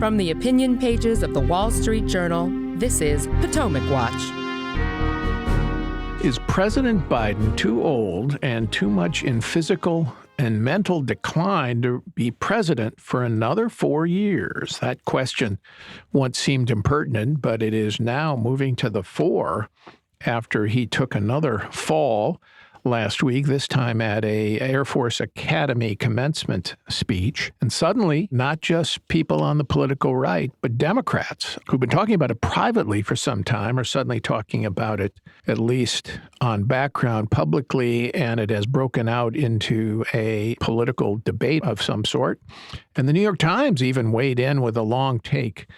From the opinion pages of the Wall Street Journal, this is Potomac Watch. Is President Biden too old and too much in physical and mental decline to be president for another 4 years? That question once seemed impertinent, but it is now moving to the fore after he took another fall last week, this time at a Air Force Academy commencement speech. And suddenly, not just people on the political right, but Democrats who've been talking about it privately for some time are suddenly talking about it, at least on background publicly, and it has broken out into a political debate of some sort. And the New York Times even weighed in with a long take,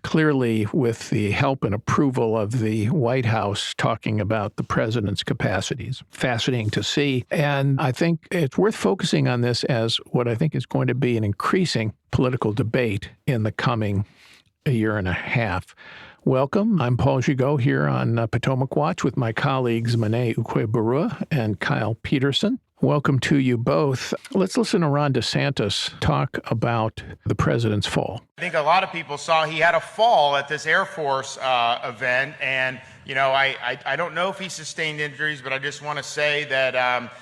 clearly with the help and approval of the White House, talking about the president's capacities. Fascinating to see. And I think it's worth focusing on this as what I think is going to be an increasing political debate in the coming year and a half. Welcome. I'm Paul Gigot here on Potomac Watch with my colleagues Monet Ukwe-Barua and Kyle Peterson. Welcome to you both. Let's listen to Ron DeSantis talk about the president's fall. I think a lot of people saw he had a fall at this Air Force event. And, you know, I don't know if he sustained injuries, but I just want to say that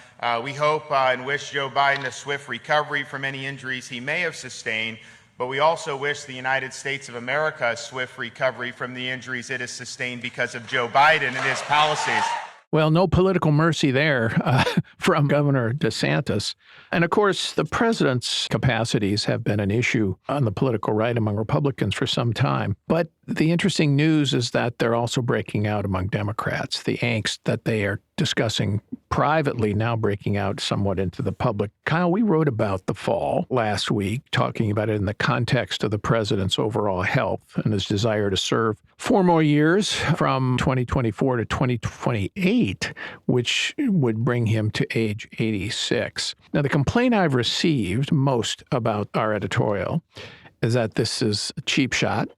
we hope and wish Joe Biden a swift recovery from any injuries he may have sustained. But we also wish the United States of America a swift recovery from the injuries it has sustained because of Joe Biden and his policies. Well, no political mercy there from Governor DeSantis. And of course, the president's capacities have been an issue on the political right among Republicans for some time. But the interesting news is that they're also breaking out among Democrats. The angst that they are discussing privately now breaking out somewhat into the public. Kyle, we wrote about the fall last week, talking about it in the context of the president's overall health and his desire to serve 4 more years from 2024 to 2028, which would bring him to age 86. Now, the complaint I've received most about our editorial is that this is a cheap shot,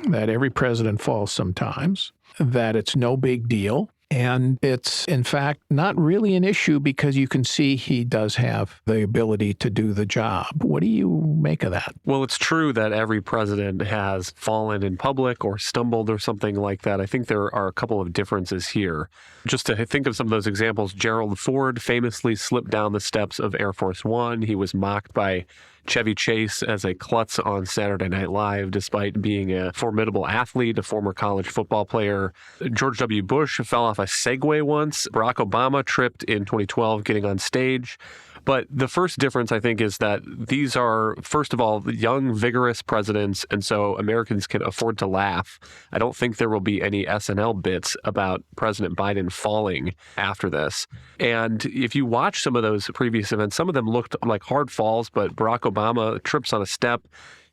that every president falls sometimes, that it's no big deal. And it's, in fact, not really an issue because you can see he does have the ability to do the job. What do you make of that? Well, it's true that every president has fallen in public or stumbled or something like that. I think there are a couple of differences here. Just to think of some of those examples, Gerald Ford famously slipped down the steps of Air Force One. He was mocked by Chevy Chase as a klutz on Saturday Night Live, despite being a formidable athlete, a former college football player. George W. Bush fell off a Segway once. Barack Obama tripped in 2012 getting on stage. But the first difference, I think, is that these are, first of all, young, vigorous presidents, and so Americans can afford to laugh. I don't think there will be any SNL bits about President Biden falling after this. And if you watch some of those previous events, some of them looked like hard falls, but Barack Obama trips on a step.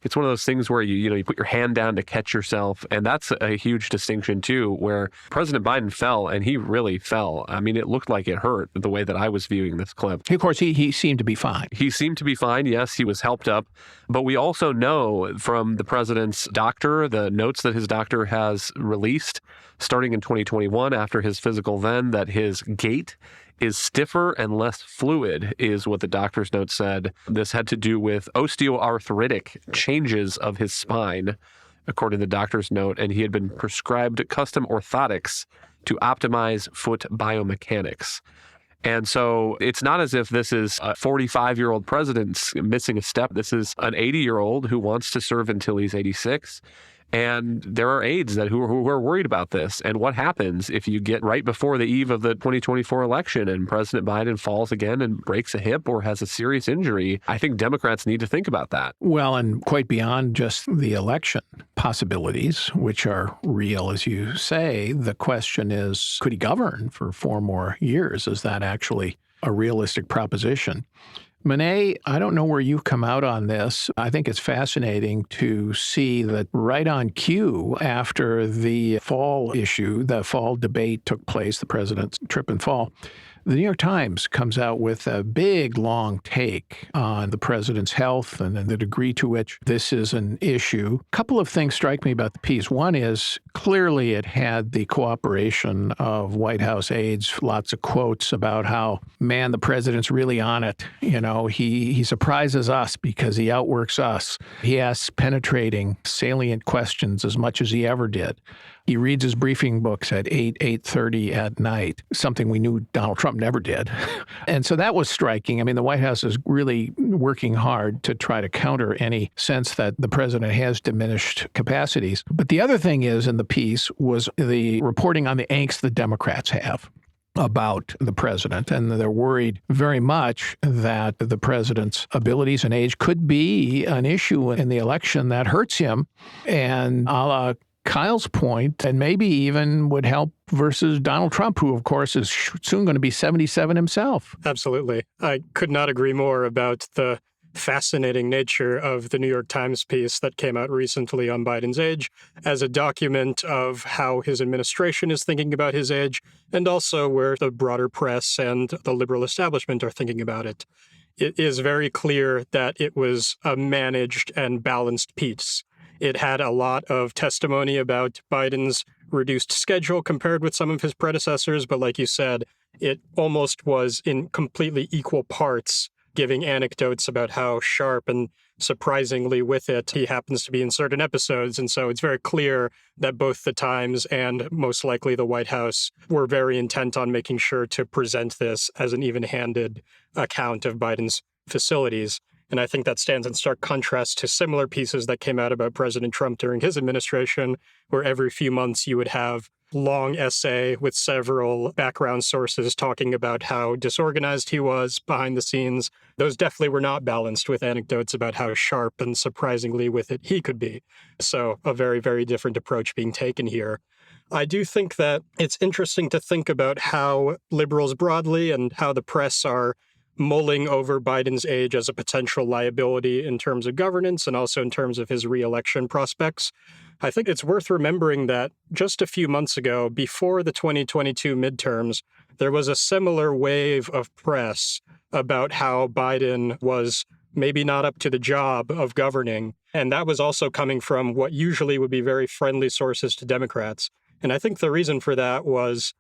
It's one of those things where you put your hand down to catch yourself. And that's a huge distinction, too, where President Biden fell, and he really fell. I mean, it looked like it hurt the way that I was viewing this clip. Of course, he seemed to be fine. He seemed to be fine. Yes, he was helped up. But we also know from the president's doctor, the notes that his doctor has released starting in 2021 after his physical then, that his gait is stiffer and less fluid, is what the doctor's note said. This had to do with osteoarthritic changes of his spine, according to the doctor's note, and he had been prescribed custom orthotics to optimize foot biomechanics. And so it's not as if this is a 45-year-old president missing a step. This is an 80-year-old who wants to serve until he's 86. And there are aides who are worried about this. And what happens if you get right before the eve of the 2024 election and President Biden falls again and breaks a hip or has a serious injury? I think Democrats need to think about that. Well, and quite beyond just the election possibilities, which are real, as you say, the question is, could he govern for 4 more years? Is that actually a realistic proposition? Monet, I don't know where you've come out on this. I think it's fascinating to see that right on cue after the fall issue, the fall debate took place, the president's trip and fall, The New York Times comes out with a big, long take on the president's health and the degree to which this is an issue. A couple of things strike me about the piece. One is clearly it had the cooperation of White House aides, lots of quotes about how, man, the president's really on it. You know, he surprises us because he outworks us. He asks penetrating, salient questions as much as he ever did. He reads his briefing books at 8:30 at night, something we knew Donald Trump never did. And so that was striking. I mean, the White House is really working hard to try to counter any sense that the president has diminished capacities. But the other thing is in the piece was the reporting on the angst the Democrats have about the president. And they're worried very much that the president's abilities and age could be an issue in the election that hurts him. And a la Kyle's point, and maybe even would help versus Donald Trump, who, of course, is soon going to be 77 himself. Absolutely. I could not agree more about the fascinating nature of the New York Times piece that came out recently on Biden's age as a document of how his administration is thinking about his age and also where the broader press and the liberal establishment are thinking about it. It is very clear that it was a managed and balanced piece. It had a lot of testimony about Biden's reduced schedule compared with some of his predecessors, but like you said, it almost was in completely equal parts, giving anecdotes about how sharp and surprisingly with it he happens to be in certain episodes. And so it's very clear that both the Times and most likely the White House were very intent on making sure to present this as an even-handed account of Biden's facilities. And I think that stands in stark contrast to similar pieces that came out about President Trump during his administration, where every few months you would have long essay with several background sources talking about how disorganized he was behind the scenes. Those definitely were not balanced with anecdotes about how sharp and surprisingly with it he could be. So a very, very different approach being taken here. I do think that it's interesting to think about how liberals broadly and how the press are mulling over Biden's age as a potential liability in terms of governance and also in terms of his re-election prospects. I think it's worth remembering that just a few months ago, before the 2022 midterms, there was a similar wave of press about how Biden was maybe not up to the job of governing. And that was also coming from what usually would be very friendly sources to Democrats. And I think the reason for that was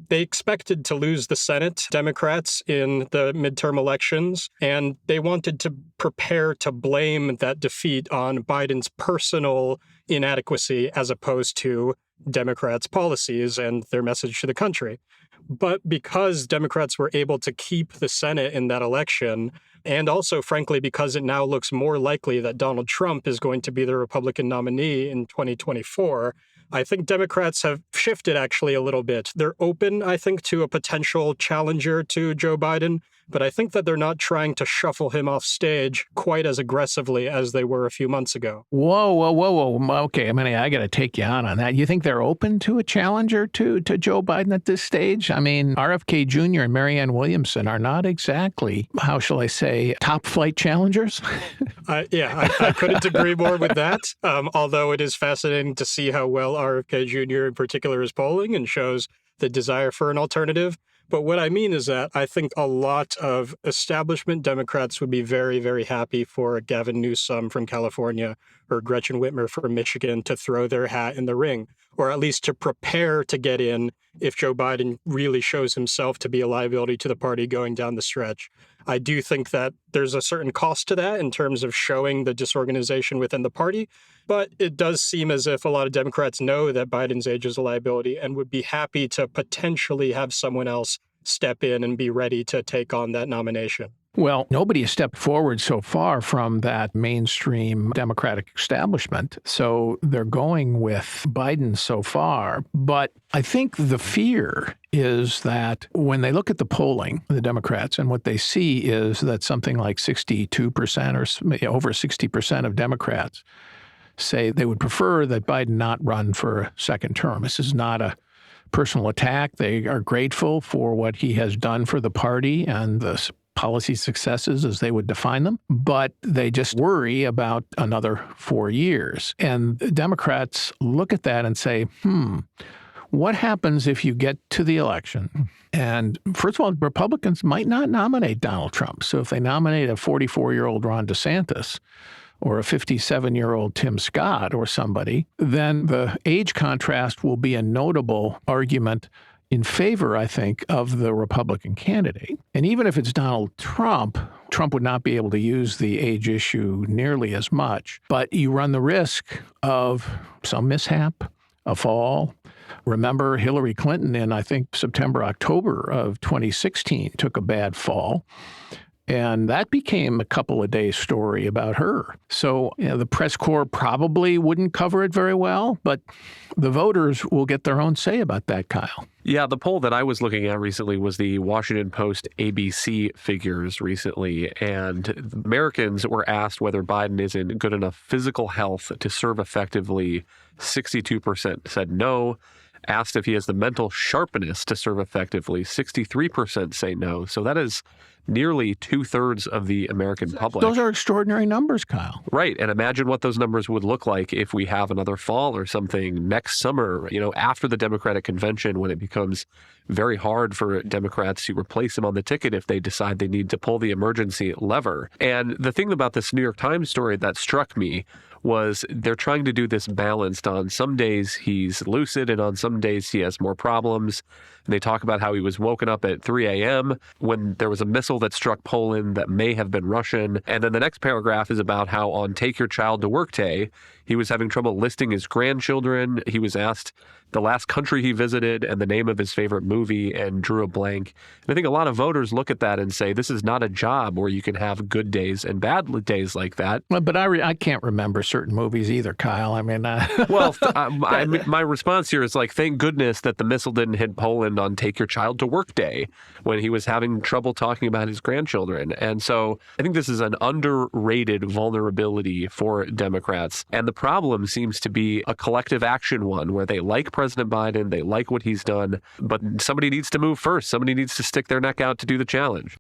they expected to lose the Senate, Democrats, in the midterm elections, and they wanted to prepare to blame that defeat on Biden's personal inadequacy as opposed to Democrats' policies and their message to the country. But because Democrats were able to keep the Senate in that election, and also, frankly, because it now looks more likely that Donald Trump is going to be the Republican nominee in 2024, I think Democrats have shifted actually a little bit. They're open, I think, to a potential challenger to Joe Biden, but I think that they're not trying to shuffle him off stage quite as aggressively as they were a few months ago. Whoa. Okay, I got to take you on that. You think they're open to a challenger to Joe Biden at this stage? I mean, RFK Jr. and Marianne Williamson are not exactly, how shall I say, top flight challengers? I couldn't agree more with that, although it is fascinating to see how well RFK Jr. in particular is polling and shows the desire for an alternative. But what I mean is that I think a lot of establishment Democrats would be very, very happy for Gavin Newsom from California or Gretchen Whitmer from Michigan to throw their hat in the ring, or at least to prepare to get in if Joe Biden really shows himself to be a liability to the party going down the stretch. I do think that there's a certain cost to that in terms of showing the disorganization within the party, but it does seem as if a lot of Democrats know that Biden's age is a liability and would be happy to potentially have someone else step in and be ready to take on that nomination. Well, nobody has stepped forward so far from that mainstream Democratic establishment. So they're going with Biden so far. But I think the fear is that when they look at the polling, the Democrats, and what they see is that something like 62% or over 60% of Democrats say they would prefer that Biden not run for a second term. This is not a personal attack. They are grateful for what he has done for the party and the policy successes as they would define them, but they just worry about another 4 years. And Democrats look at that and say, What happens if you get to the election? And first of all, Republicans might not nominate Donald Trump. So if they nominate a 44-year-old Ron DeSantis or a 57-year-old Tim Scott or somebody, then the age contrast will be a notable argument in favor, I think, of the Republican candidate. And even if it's Donald Trump, Trump would not be able to use the age issue nearly as much. But you run the risk of some mishap, a fall. Remember, Hillary Clinton in, I think, September, October of 2016 took a bad fall. And that became a couple of days story about her. So the press corps probably wouldn't cover it very well, but the voters will get their own say about that, Kyle. Yeah, the poll that I was looking at recently was the Washington Post ABC figures recently, and Americans were asked whether Biden is in good enough physical health to serve effectively. 62% said no. Asked if he has the mental sharpness to serve effectively, 63% say no. So that is nearly 2/3 of the American public. Those are extraordinary numbers, Kyle. Right. And imagine what those numbers would look like if we have another fall or something next summer, after the Democratic convention, when it becomes very hard for Democrats to replace him on the ticket if they decide they need to pull the emergency lever. And the thing about this New York Times story that struck me was they're trying to do this balanced. On some days he's lucid and on some days he has more problems. And they talk about how he was woken up at 3 a.m. when there was a missile that struck Poland that may have been Russian. And then the next paragraph is about how on Take Your Child to Work Day, he was having trouble listing his grandchildren. He was asked the last country he visited and the name of his favorite movie and drew a blank. And I think a lot of voters look at that and say, this is not a job where you can have good days and bad days like that. But I can't remember certain movies either, Kyle. I mean, well, my response here is thank goodness that the missile didn't hit Poland on Take Your Child to Work Day when he was having trouble talking about his grandchildren. And so I think this is an underrated vulnerability for Democrats. And the problem seems to be a collective action one where they like President Biden, they like what he's done, but somebody needs to move first. Somebody needs to stick their neck out to do the challenge.